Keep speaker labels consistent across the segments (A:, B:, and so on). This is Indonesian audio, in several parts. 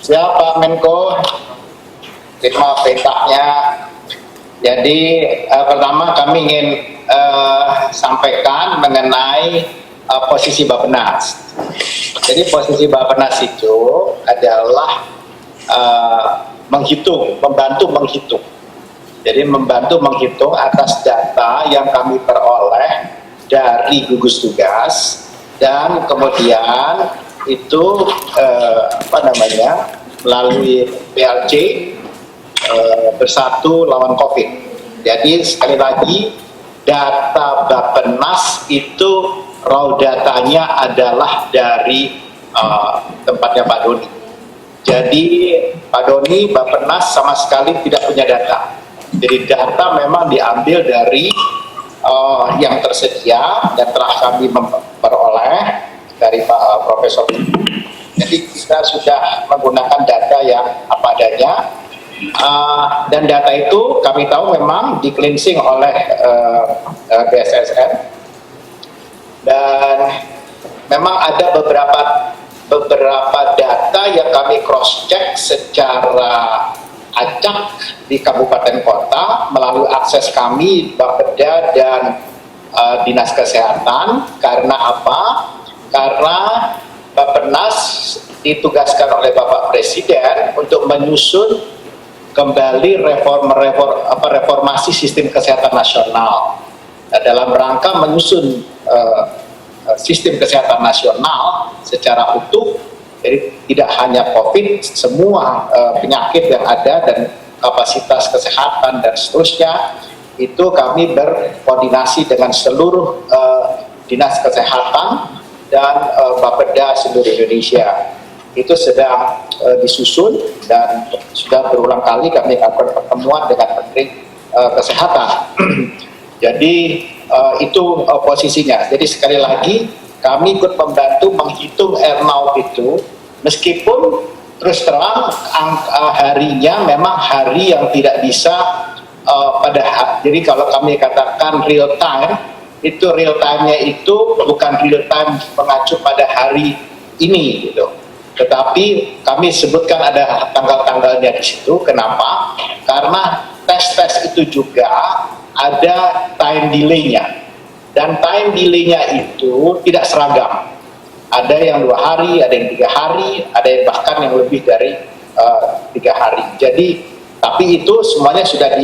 A: Siapa Menko? Terima perintahnya. Jadi pertama kami ingin sampaikan mengenai posisi Bappenas. Jadi posisi Bappenas itu adalah membantu menghitung. Jadi membantu menghitung atas data yang kami peroleh dari gugus tugas dan kemudian itu melalui PLC bersatu lawan COVID. Jadi sekali lagi data Bappenas itu raw datanya adalah dari tempatnya Pak Doni. Jadi Pak Doni, Bappenas sama sekali tidak punya data. Jadi data memang diambil dari yang tersedia dan telah kami memperoleh dari Pak Profesor. Jadi kita sudah menggunakan data yang apa adanya dan data itu kami tahu memang di cleansing oleh BSSN dan memang ada beberapa data yang kami cross check secara acak di kabupaten kota melalui akses kami Bapeda dan Dinas Kesehatan. Karena apa? Karena Bappenas ditugaskan oleh Bapak Presiden untuk menyusun kembali reformasi sistem kesehatan nasional. Nah, dalam rangka menyusun sistem kesehatan nasional secara utuh, jadi tidak hanya COVID, semua penyakit yang ada dan kapasitas kesehatan dan seterusnya, itu kami berkoordinasi dengan seluruh dinas kesehatan dan Bapeda seluruh Indonesia. Itu sedang disusun dan sudah berulang kali kami lakukan pertemuan dengan Menteri Kesehatan. Jadi itu posisinya. Jadi sekali lagi kami ikut membantu menghitung R0 itu, meskipun terus terang harinya memang hari yang tidak bisa jadi kalau kami katakan real time, itu real time-nya itu bukan real time mengacu pada hari ini gitu. Tetapi kami sebutkan ada tanggal-tanggalnya di situ. Kenapa? Karena tes-tes itu juga ada time delay-nya. Dan time delay-nya itu tidak seragam. Ada yang 2 hari, ada yang 3 hari, ada yang bahkan yang lebih dari 3 hari. Jadi, tapi itu semuanya sudah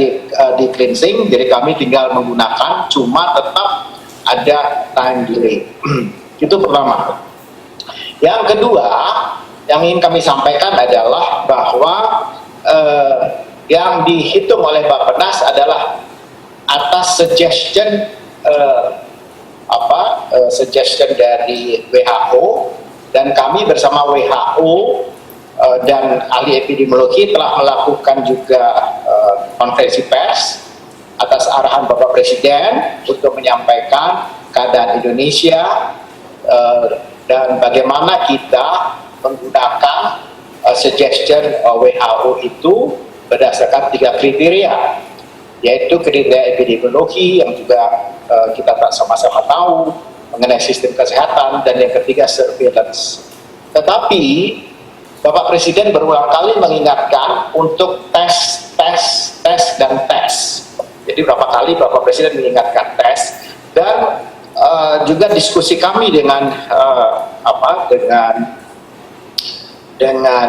A: di cleansing, jadi kami tinggal menggunakan, cuma tetap ada time delay. Itu pertama. Yang kedua, yang ingin kami sampaikan adalah bahwa yang dihitung oleh Bappenas adalah atas suggestion suggestion dari WHO, dan kami bersama WHO dan ahli epidemiologi telah melakukan juga konferensi pers atas arahan Bapak Presiden untuk menyampaikan keadaan Indonesia dan bagaimana kita menggunakan suggestion WHO itu berdasarkan 3 kriteria, yaitu kriteria epidemiologi yang juga kita sama-sama tahu mengenai sistem kesehatan, dan yang ketiga surveillance. Tetapi Bapak Presiden berulang kali mengingatkan untuk tes. Jadi berapa kali Bapak Presiden mengingatkan tes, dan juga diskusi kami dengan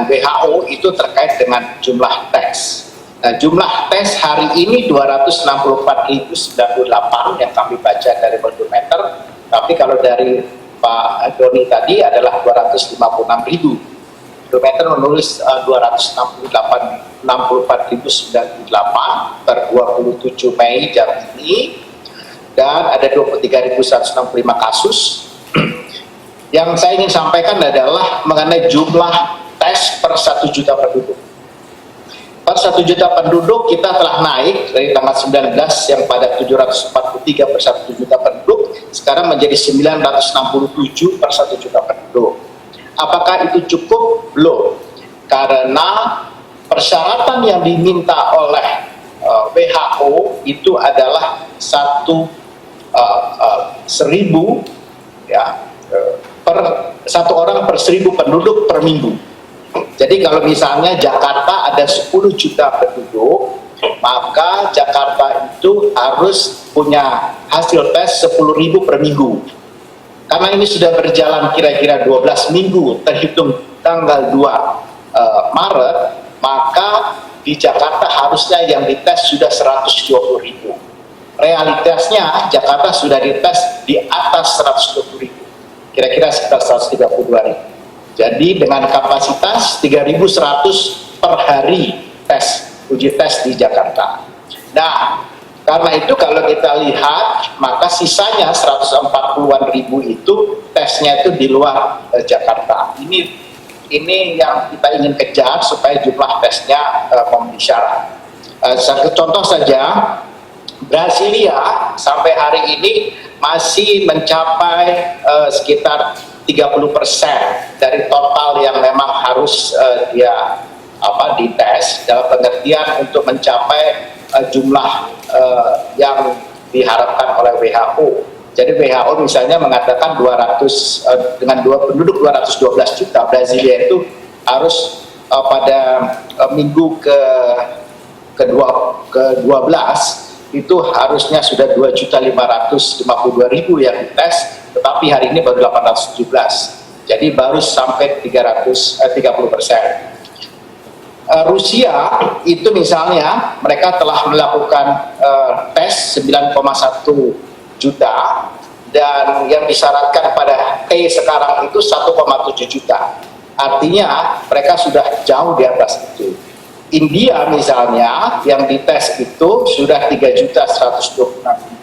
A: WHO itu terkait dengan jumlah tes. Nah, jumlah tes hari ini 264.098 yang kami baca dari Worldometer, tapi kalau dari Pak Doni tadi adalah 256.000. Worldometer menulis 264.098 per 27 Mei jam ini, dan ada 23.165 kasus. Yang saya ingin sampaikan adalah mengenai jumlah tes per 1 juta penduduk. Per 1 juta penduduk kita telah naik dari tanggal 19 yang pada 743 per 1 juta penduduk, sekarang menjadi 967 per 1 juta penduduk. Apakah itu cukup? Belum. Karena persyaratan yang diminta oleh WHO itu adalah 1.000 ya, per 1 orang per 1.000 penduduk per minggu. Jadi kalau misalnya Jakarta ada 10 juta penduduk, maka Jakarta itu harus punya hasil tes 10.000 per minggu. Karena ini sudah berjalan kira-kira 12 minggu terhitung tanggal 2 Maret, maka di Jakarta harusnya yang dites sudah 120.000. Realitasnya Jakarta sudah dites di atas 120.000, kira-kira sekitar 132.000. Jadi dengan kapasitas 3.100 per hari uji tes di Jakarta. Nah, karena itu kalau kita lihat, maka sisanya 140-an ribu itu tesnya itu di luar Jakarta. Ini yang kita ingin kejar supaya jumlah tesnya memenuhi syarat. Satu contoh saja, Brasilia sampai hari ini masih mencapai sekitar 30% dari total yang memang harus dia dites, dalam pengertian untuk mencapai jumlah yang diharapkan oleh WHO. Jadi WHO misalnya mengatakan 200 dengan penduduk 212 juta, Brasilia itu harus pada minggu ke-12 itu harusnya sudah 2.552.000 yang dites, tetapi hari ini baru 817. Jadi baru sampai 30%. Rusia itu misalnya mereka telah melakukan tes 9,1 juta dan yang disyaratkan pada T sekarang itu 1,7 juta. Artinya mereka sudah jauh di atas itu. India misalnya yang dites itu sudah 3.126.000,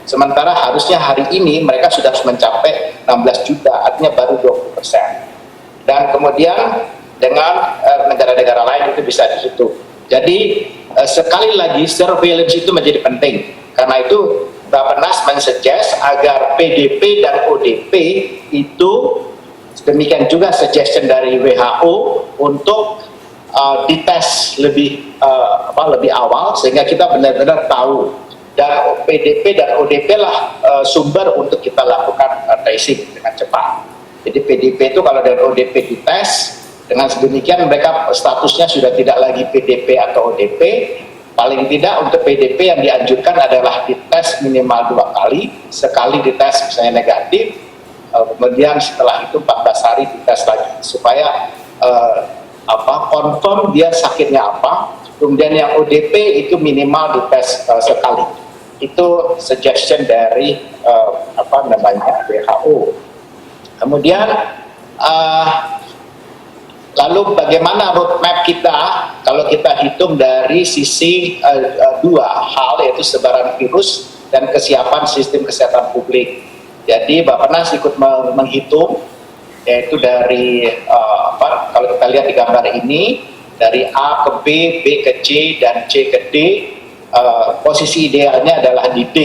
A: sementara harusnya hari ini mereka sudah mencapai 16 juta, artinya baru 20%. Dan kemudian dengan negara-negara lain itu bisa dihitung. Jadi sekali lagi surveillance itu menjadi penting. Karena itu Bappenas mensuggest agar PDP dan ODP itu, demikian juga suggestion dari WHO untuk dites lebih awal sehingga kita benar-benar tahu, dan PDP dan ODP lah sumber untuk kita lakukan tracing dengan cepat. Jadi PDP itu kalau dari ODP dites, dengan sedemikian mereka statusnya sudah tidak lagi PDP atau ODP. Paling tidak untuk PDP yang dianjurkan adalah dites minimal 2 kali, sekali dites misalnya negatif, kemudian setelah itu 14 hari dites lagi supaya confirm dia sakitnya apa. Kemudian yang ODP itu minimal dites sekali. Itu suggestion dari WHO. Kemudian lalu bagaimana roadmap kita kalau kita hitung dari sisi dua hal, yaitu sebaran virus dan kesiapan sistem kesehatan publik. Jadi Bappenas ikut menghitung, yaitu dari kalau kita lihat di gambar ini, dari A ke B, B ke C, dan C ke D, posisi idealnya adalah di D.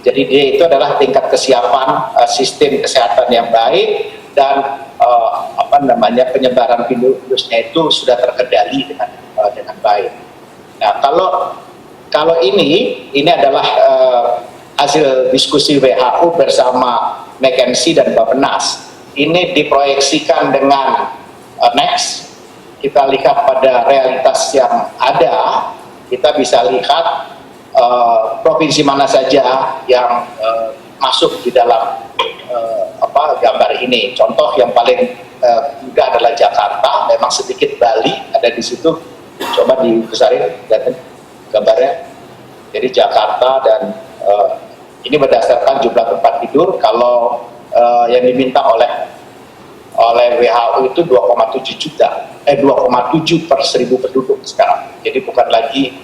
A: Jadi D itu adalah tingkat kesiapan sistem kesehatan yang baik, dan penyebaran virusnya itu sudah terkendali dengan baik. Nah, kalau ini adalah hasil diskusi WHO bersama McKinsey dan Bappenas. Ini diproyeksikan dengan next. Kita lihat pada realitas yang ada, kita bisa lihat provinsi mana saja yang masuk di dalam gambar ini. Contoh yang paling mudah adalah Jakarta, memang sedikit Bali ada di situ. Coba dibesarin, lihatin gambarnya. Jadi Jakarta, dan ini berdasarkan jumlah tempat tidur. Kalau yang diminta oleh WHO itu 2,7 juta, 2,7 per 1.000 penduduk sekarang. Jadi bukan lagi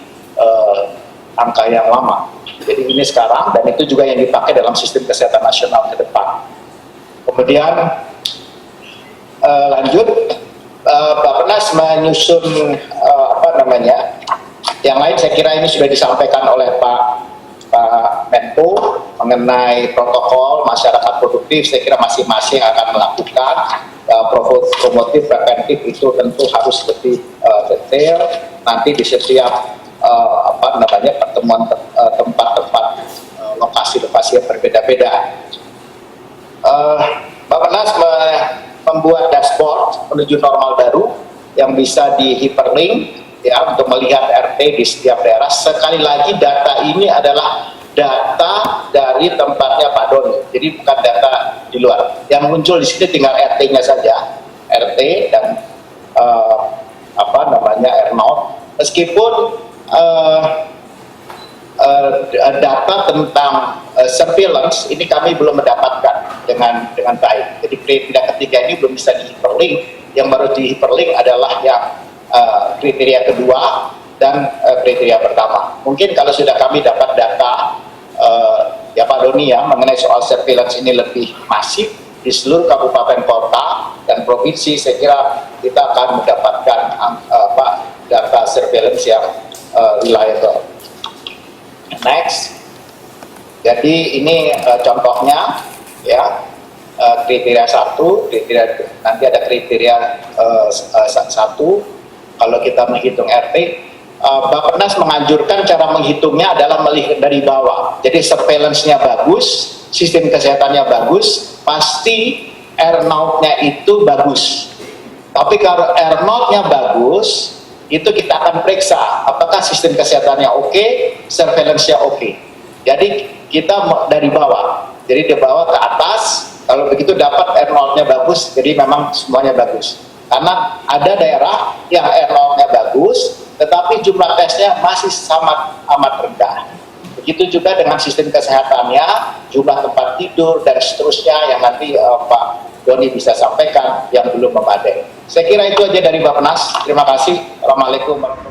A: angka yang lama. Jadi ini sekarang, dan itu juga yang dipakai dalam sistem kesehatan nasional ke depan. Kemudian lanjut, Bappenas menyusun yang lain. Saya kira ini sudah disampaikan oleh Pak Menko mengenai protokol masyarakat produktif. Saya kira masing-masing akan melakukan promotif, preventif itu tentu harus lebih detail nanti di setiap pertemuan tempat-tempat lokasi-lokasi yang berbeda-beda. Bappenas membuat dashboard menuju normal baru yang bisa di hyperlink ya untuk melihat RT di setiap daerah. Sekali lagi data ini adalah data dari tempatnya Pak Doni, jadi bukan data di luar. Yang muncul di sini tinggal RT-nya saja, RT dan apa namanya R0. Meskipun data tentang surveillance ini kami belum mendapatkan dengan baik. Jadi kriteria ketiga ini belum bisa di hyperlink. Yang baru di hyperlink adalah yang kriteria kedua dan kriteria pertama. Mungkin kalau sudah kami dapat data ya Pak Doni ya mengenai soal surveillance ini lebih masif di seluruh kabupaten kota dan provinsi, saya kira kita akan mendapatkan data surveillance yang reliable. Next, jadi ini contohnya ya kriteria 1, kriteria nanti ada kriteria 1. Kalau kita menghitung RT, Bappenas menganjurkan cara menghitungnya adalah melihat dari bawah. Jadi surveillance-nya bagus, sistem kesehatannya bagus, pasti R0-nya itu bagus. Tapi kalau R0-nya bagus, itu kita akan periksa apakah sistem kesehatannya oke, surveillance-nya oke. Jadi kita dari bawah, jadi dari bawah ke atas. Kalau begitu dapat R0-nya bagus, jadi memang semuanya bagus. Karena ada daerah yang R0-nya bagus, tetapi jumlah tesnya masih amat rendah. Begitu juga dengan sistem kesehatannya, jumlah tempat tidur dan seterusnya yang nanti Pak Doni bisa sampaikan yang belum memadai. Saya kira itu aja dari Bappenas. Terima kasih. Assalamualaikum warahmatullahi wabarakatuh.